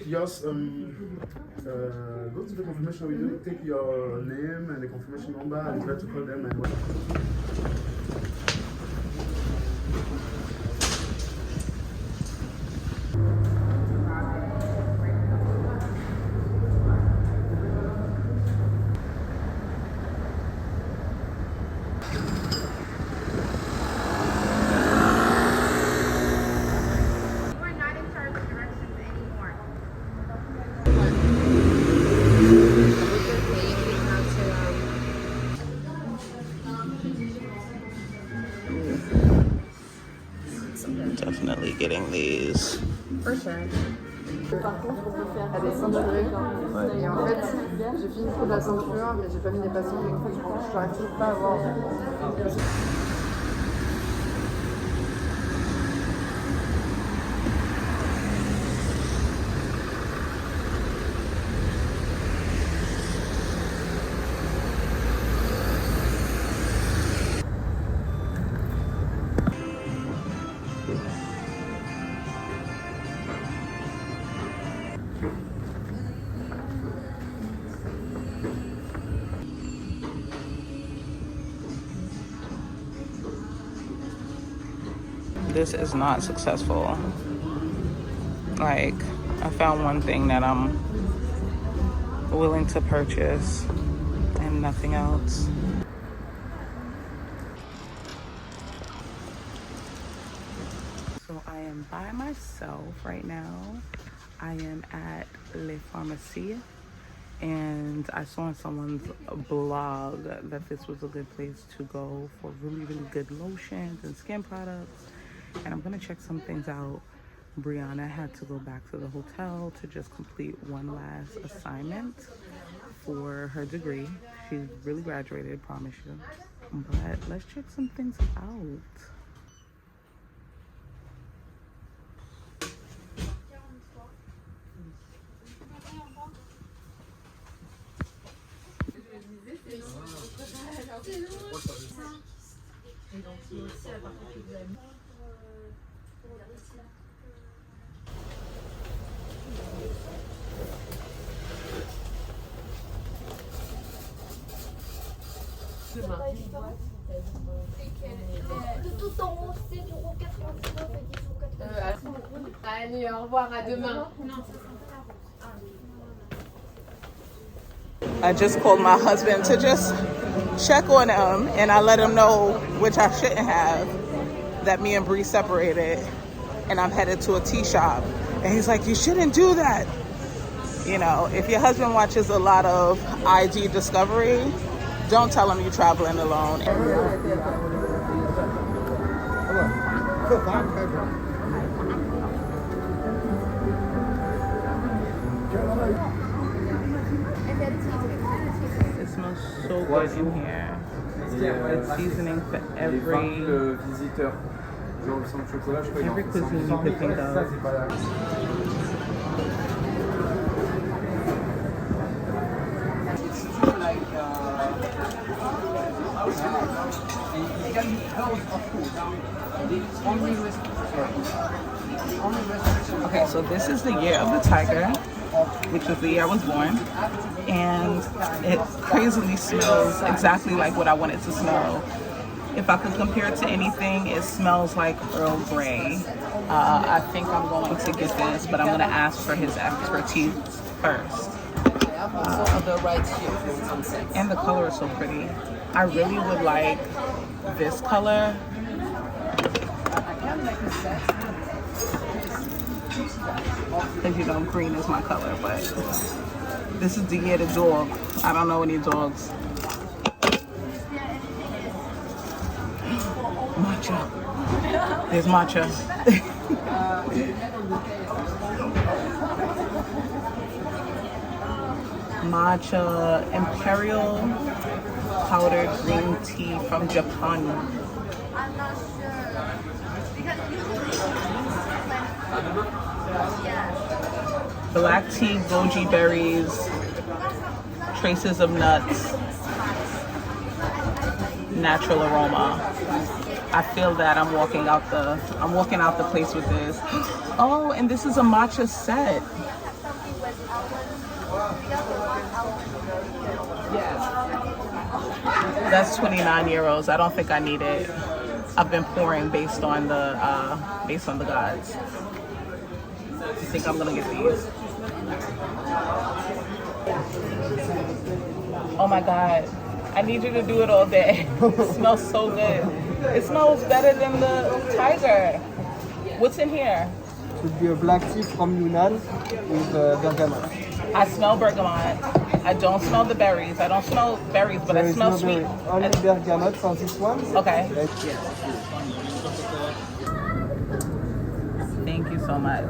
Just go to the confirmation window, take your name and the confirmation number and try to call them and what. Definitely getting these. For sure. Par contre, on peut faire des ceintures. Et en fait, j'ai fini pour la ceinture, mais j'ai pas mis les passants. Donc en fait, je n'arrive pas à avoir. This is not successful. Like, I found one thing that I'm willing to purchase and nothing else. So I am by myself right now. I am at Milfy Cee, and I saw on someone's blog that this was a good place to go for really, really good lotions and skin products. And I'm gonna check some things out. Brianna had to go back to the hotel to just complete one last assignment for her degree. She really graduated, promise you. But let's check some things out. De tout en haut, c'est du euro 99 et 10 euros 99. Allez, au revoir, à demain. I just called my husband to just check on him, and I let him know, which I shouldn't have, that me and Bree separated and I'm headed to a tea shop. And he's like, you shouldn't do that. You know, if your husband watches a lot of IG Discovery, don't tell him you're traveling alone. It smells so good in here. Seasoning for every cuisine you could think of. Okay, so this is the year of the tiger, which is the year I was born, and it crazily smells exactly like what I want it to smell. If I could compare it to anything, it smells like Earl Grey. I think I'm going to get this, but I'm going to ask for his expertise first. And the color is so pretty. I really would like this color. Because you know green is my color, but this is the year the dog. I don't know any dogs. Matcha. There's matcha. Matcha Imperial powdered green tea from Japan. I'm not sure. Black tea, goji berries, traces of nuts, natural aroma. I feel that I'm walking out the place with this. Oh, and this is a matcha set. That's 29 euros. I don't think I need it. I've been pouring based on the gods. I think I'm gonna get these. Oh my god. I need you to do it all day. It smells so good. It smells better than the tiger. What's in here? Would be a black tea from Yunnan with bergamot. I smell bergamot. I don't smell the berries. I don't smell berries, but I smell sweet. Only bergamot for this one. Okay. Thank you so much.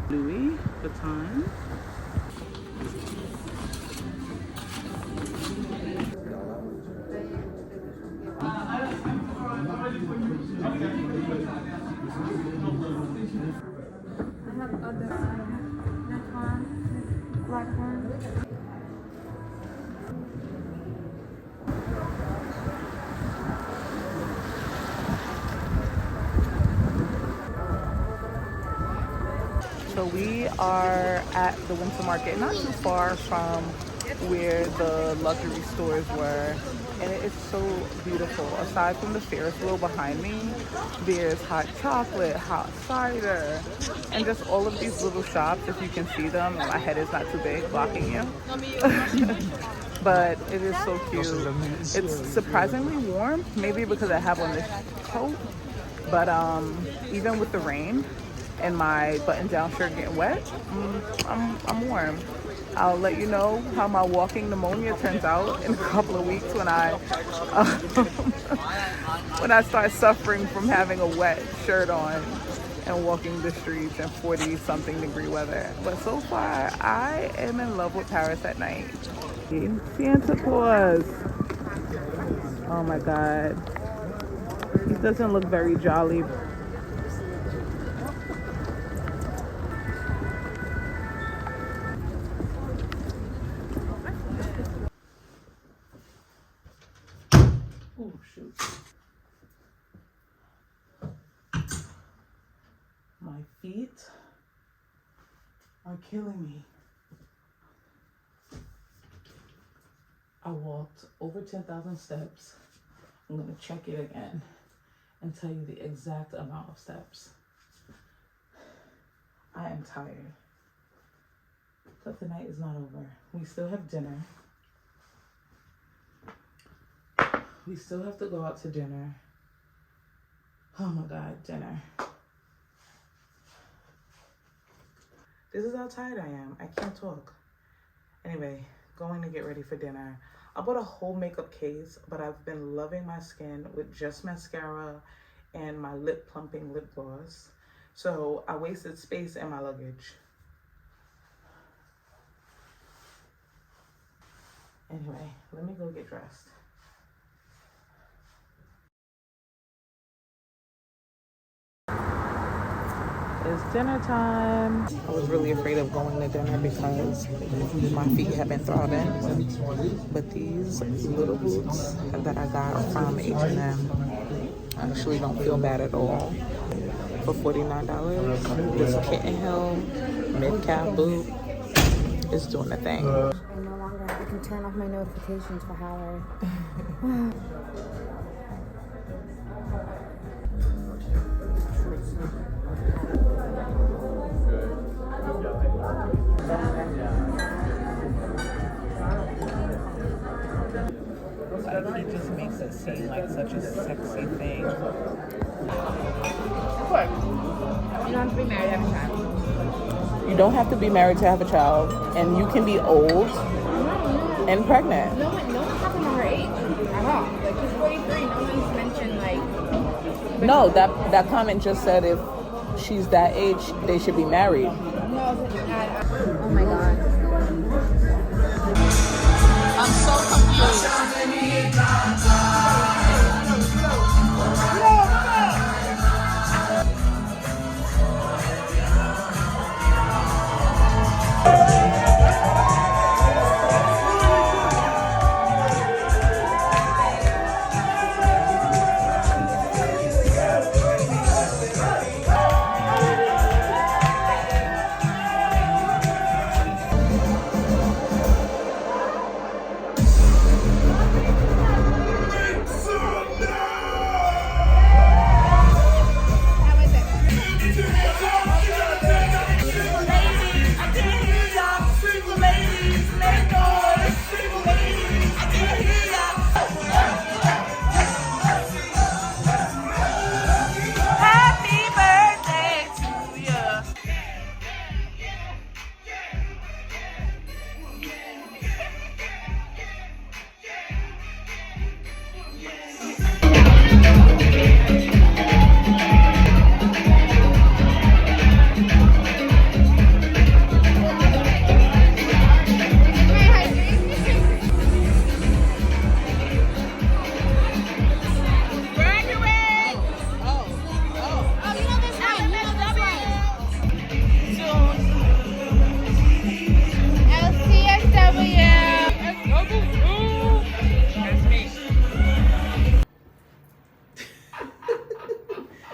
Louis Vuitton. So we are at the winter market, not too far from where the luxury stores were, and it is so beautiful. Aside from the Ferris wheel behind me, there's hot chocolate, hot cider, and just all of these little shops, if you can see them, and my head is not too big blocking you. But it is so cute. It's surprisingly warm, maybe because I have on this coat, but even with the rain and my button-down shirt getting wet, I'm warm. I'll let you know how my walking pneumonia turns out in a couple of weeks when I start suffering from having a wet shirt on and walking the streets in 40-something degree weather. But so far, I am in love with Paris at night. Santa Claus. Oh my God. He doesn't look very jolly. Oh, shoot. My feet are killing me. I walked over 10,000 steps. I'm gonna check it again and tell you the exact amount of steps. I am tired, but the night is not over. We still have dinner. We still have to go out to dinner. Oh my God, dinner. This is how tired I am. I can't talk. Anyway, going to get ready for dinner. I bought a whole makeup case, but I've been loving my skin with just mascara and my lip plumping lip gloss. So I wasted space in my luggage. Anyway, let me go get dressed. It's dinner time. I was really afraid of going to dinner because my feet have been throbbing. But these little boots that I got from H&M actually don't feel bad at all. For $49, this Kitten Hill mid-calf boot is doing the thing. I no longer I can turn off my notifications for Howard. He just makes it seem like such a sexy thing. Of course. You don't have to be married to have a child. You don't have to be married to have a child, and you can be old and pregnant. No one's talking about her age at all. Like, she's 43. No one's mentioned, like... No, that comment just said if she's that age, they should be married. Oh my God. I'm so confused.